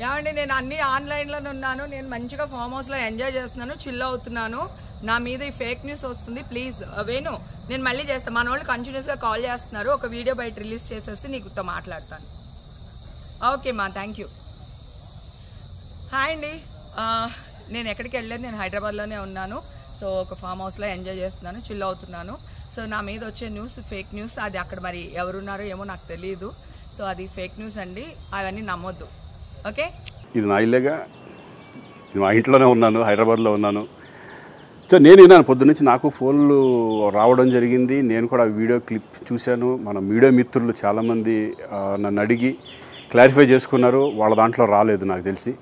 ఏమండి నేను అన్ని ఆన్లైన్లోనే ఉన్నాను. నేను మంచిగా ఫామ్ హౌస్లో ఎంజాయ్ చేస్తున్నాను, చిల్ అవుతున్నాను. నా మీద ఈ ఫేక్ న్యూస్ వస్తుంది. ప్లీజ్ వేణు, నేను మళ్ళీ చేస్తాను. మన వాళ్ళు కంటిన్యూస్గా కాల్ చేస్తున్నారు. ఒక వీడియో బయట రిలీజ్ చేసేసి నీకుతో మాట్లాడతాను. ఓకే మా, థ్యాంక్ యూ. హాయ్ అండి, నేను ఎక్కడికి వెళ్ళలేదు, నేను హైదరాబాద్లోనే ఉన్నాను. సో ఒక ఫామ్ హౌస్లో ఎంజాయ్ చేస్తున్నాను, చిల్ అవుతున్నాను. సో నా మీద వచ్చే న్యూస్ ఫేక్ న్యూస్. అది అక్కడ మరి ఎవరున్నారో ఏమో నాకు తెలియదు. సో అది ఫేక్ న్యూస్ అండి, అవన్నీ నమ్మొద్దు. ఓకే, ఇది నా ఇల్లేగా, మా ఇంట్లోనే ఉన్నాను, హైదరాబాద్లో ఉన్నాను. సో నేను విన్నాను పొద్దున్నుంచి, నాకు ఫోన్లు రావడం జరిగింది. నేను కూడా వీడియో క్లిప్ చూశాను. మన మీడియా మిత్రులు చాలామంది నన్ను అడిగి క్లారిఫై చేసుకున్నారు. వాళ్ళ దాంట్లో రాలేదు నాకు తెలిసి.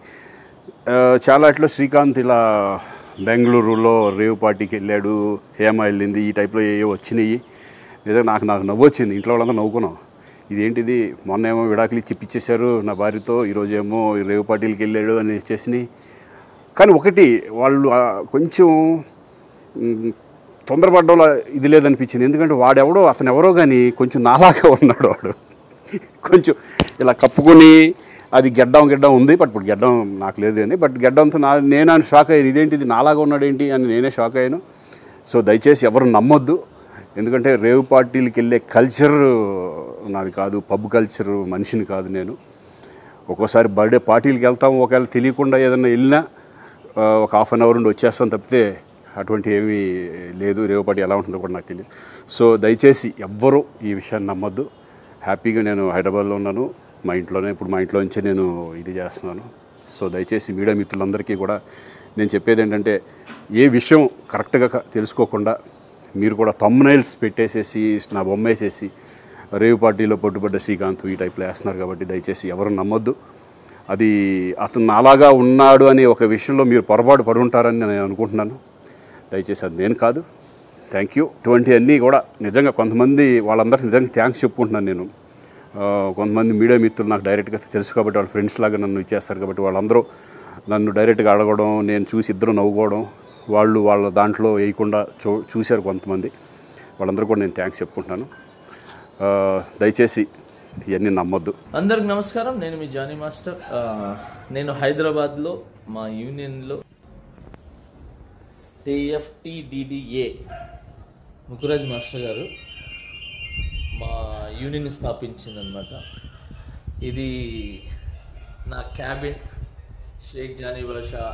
చాలా ఇట్లా శ్రీకాంత్ ఇలా బెంగళూరులో రేవ్ పార్టీకి వెళ్ళాడు, హేమ వెళ్ళింది, ఈ టైప్లో ఏవో వచ్చినాయి. నిజంగా నాకు నవ్వు వచ్చింది. ఇంట్లో వాళ్ళందరూ నవ్వుకున్నాం. ఇదేంటిది, మొన్న ఏమో విడాకులు ఇచ్చి పిచ్చేశారు నా భార్యతో, ఈరోజేమో రేవ్ పార్టీలకి వెళ్ళాడు అని వచ్చేసినాయి. కానీ ఒకటి, వాళ్ళు కొంచెం తొందరపడ్డంలో ఇది లేదనిపించింది. ఎందుకంటే వాడెవడో, అతను ఎవరో కానీ కొంచెం నాలాగా ఉన్నాడు. వాడు కొంచెం ఇలా కప్పుకొని, అది గెడ్డం ఉంది, బట్ ఇప్పుడు గెడ్డం నాకు లేదు అని, బట్ గెడ్డంతో నేను షాక్ అయ్యాను. ఇదేంటిది నాలాగా ఉన్నాడు ఏంటి అని నేనే షాక్ అయ్యాను. సో దయచేసి ఎవరు నమ్మొద్దు. ఎందుకంటే రేవ్ పార్టీలకి వెళ్ళే కల్చర్ నాది కాదు, పబ్ కల్చర్ మనిషిని కాదు నేను. ఒక్కోసారి బర్త్డే పార్టీలకి వెళ్తాము, ఒకవేళ తెలియకుండా ఏదైనా వెళ్ళినా ఒక హాఫ్ అన్ అవర్ నుండి వచ్చేస్తాను తప్పితే అటువంటి ఏమీ లేదు. రేవ్ పార్టీ ఎలా ఉంటుందో కూడా నాకు తెలియదు. సో దయచేసి ఎవ్వరూ ఈ విషయాన్ని నమ్మొద్దు. హ్యాపీగా నేను హైదరాబాద్లో ఉన్నాను, మా ఇంట్లోనే. ఇప్పుడు మా ఇంట్లో నుంచే నేను ఇది చేస్తున్నాను. సో దయచేసి మీడియా మిత్రులందరికీ కూడా నేను చెప్పేది ఏంటంటే, ఏ విషయం కరెక్ట్గా తెలుసుకోకుండా మీరు కూడా థంబ్నైల్స్ పెట్టేసేసి నా బొమ్మ వేసేసి రేవ్ పార్టీలో పట్టుబడ్డ శ్రీకాంత్ ఈ టైప్లో వేస్తున్నారు. కాబట్టి దయచేసి ఎవరు నమ్మొద్దు. అది అతను అలాగా ఉన్నాడు అనే ఒక విషయంలో మీరు పొరపాటు పడి ఉంటారని నేను అనుకుంటున్నాను. దయచేసి అది నేను కాదు. Thank you. ఇటువంటి అన్నీ కూడా నిజంగా కొంతమంది, వాళ్ళందరికీ నిజంగా థ్యాంక్స్ చెప్పుకుంటున్నాను నేను. కొంతమంది మీడియా మిత్రులు నాకు డైరెక్ట్గా తెలుసు కాబట్టి, వాళ్ళ ఫ్రెండ్స్ లాగా నన్ను ఇచ్చేస్తారు కాబట్టి, వాళ్ళందరూ నన్ను డైరెక్ట్గా అడగడం, నేను చూసి ఇద్దరు నవ్వుకోవడం, వాళ్ళు వాళ్ళ దాంట్లో వేయకుండా చూశారు కొంతమంది. వాళ్ళందరూ కూడా నేను థ్యాంక్స్ చెప్పుకుంటున్నాను. దయచేసి ఇవన్నీ నమ్మొద్దు. అందరికి నమస్కారం, నేను మీ జానీ మాస్టర్. నేను హైదరాబాద్లో మా యూనియన్లో TFTDDA ముకురాజ్ మాస్టర్ గారు మా యూనియన్ స్థాపించిందనమాట. ఇది నా క్యాబిన్, షేక్ జానీ బాషా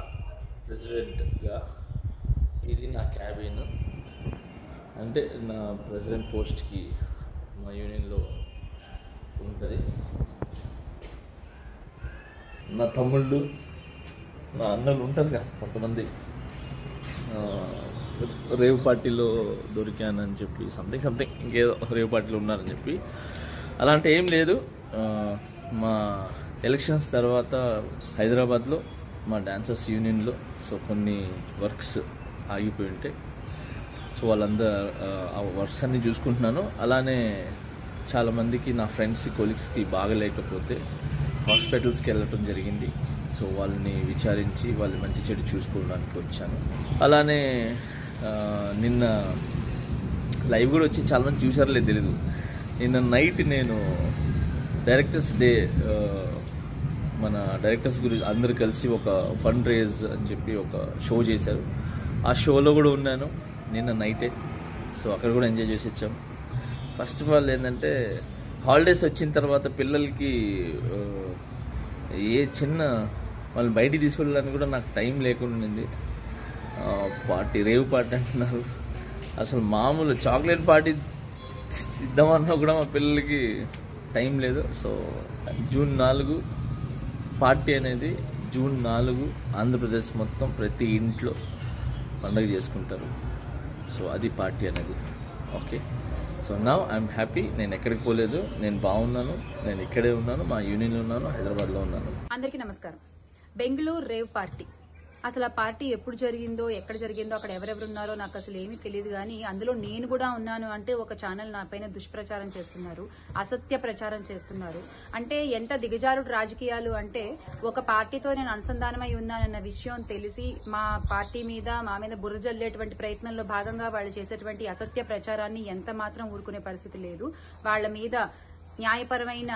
ప్రెసిడెంట్గా ఇది నా క్యాబిన్. అంటే నా ప్రెసిడెంట్ పోస్ట్కి మా యూనియన్లో ఉంటుంది. నా తమ్ముళ్ళు, నా అన్నలు ఉంటారు కదా కొంతమంది, రేవ్ పార్టీలో దొరికానని చెప్పి సంథింగ్ ఇంకేదో రేవ్ పార్టీలో ఉన్నారని చెప్పి, అలాంటి ఏం లేదు. మా ఎలక్షన్స్ తర్వాత హైదరాబాద్లో మా డాన్సర్స్ యూనియన్లో కొన్ని వర్క్స్ ఆగిపోయి ఉంటాయి. సో వాళ్ళందరూ ఆ వర్క్స్ అన్నీ చూసుకుంటున్నాను. అలానే చాలామందికి, నా ఫ్రెండ్స్ కొలీగ్స్కి బాగలేకపోతే హాస్పిటల్స్కి వెళ్ళటం జరిగింది. సో వాళ్ళని విచారించి వాళ్ళు మంచి చెడు చూసుకోవడానికి వచ్చాను. అలానే నిన్న లైవ్ కూడా వచ్చి చాలామంది చూసారలేదు తెలీదు. నిన్న నైట్ నేను డైరెక్టర్స్ డే, మన డైరెక్టర్స్ గురించి అందరూ కలిసి ఒక ఫండ్ రేజ్ అని చెప్పి ఒక షో చేశారు. ఆ షోలో కూడా ఉన్నాను నిన్న నైటే. సో అక్కడ కూడా ఎంజాయ్ చేసి వచ్చాం. ఫస్ట్ ఆఫ్ ఆల్ ఏంటంటే, హాలిడేస్ వచ్చిన తర్వాత పిల్లలకి ఏ చిన్న వాళ్ళని బయటికి తీసుకెళ్ళడానికి కూడా నాకు టైం లేకుండా ఉంది. పార్టీ, రేవ్ పార్టీ అంటున్నారు. అసలు మామూలు చాక్లెట్ పార్టీ ఇద్దామన్నా కూడా మా పిల్లలకి టైం లేదు. సో జూన్ 4 పార్టీ అనేది, జూన్ 4 ఆంధ్రప్రదేశ్ మొత్తం ప్రతి ఇంట్లో పండుగ చేసుకుంటారు. సో అది పార్టీ అనేది. Okay, so now I'm happy. నేను ఎక్కడికి పోలేదు, నేను బాగున్నాను, నేను ఇక్కడే ఉన్నాను, మా యూనియన్లో ఉన్నాను, హైదరాబాద్లో ఉన్నాను. అందరికీ నమస్కారం. బెంగళూరు రేవ్ పార్టీ, అసలు ఆ పార్టీ ఎప్పుడు జరిగిందో, ఎక్కడ జరిగిందో, అక్కడ ఎవరెవరు ఉన్నారో నాకు అసలు ఏమీ తెలియదు. కానీ అందులో నేను కూడా ఉన్నాను అంటే ఒక ఛానల్ నా పైన దుష్ప్రచారం చేస్తున్నారు, అసత్య ప్రచారం చేస్తున్నారు. అంటే ఎంత దిగజారుడు రాజకీయాలు అంటే, ఒక పార్టీతో నేను అనుసంధానమై ఉన్నానన్న విషయం తెలిసి మా పార్టీ మీద, మా మీద బురద జల్లేటువంటి ప్రయత్నంలో భాగంగా వాళ్ళు చేసేటువంటి అసత్య ప్రచారాన్ని ఎంత మాత్రం ఊరుకునే పరిస్థితి లేదు. వాళ్ళ మీద న్యాయపరమైన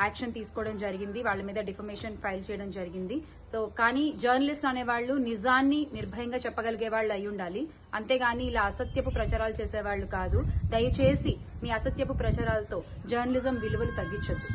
యాక్షన్ తీసుకోవడం జరిగింది, వాళ్ళ మీద డిఫమేషన్ ఫైల్ చేయడం జరిగింది. సో కానీ జర్నలిస్ట్ అనేవాళ్ళు నిజాన్ని నిర్భయంగా చెప్పగలిగే వాళ్ళు అయి ఉండాలి, అంతేగాని ఇలా అసత్యపు ప్రచారాలు చేసేవాళ్ళు కాదు. దయచేసి మీ అసత్యపు ప్రచారాలతో జర్నలిజం విలువలు తగ్గించొద్దు.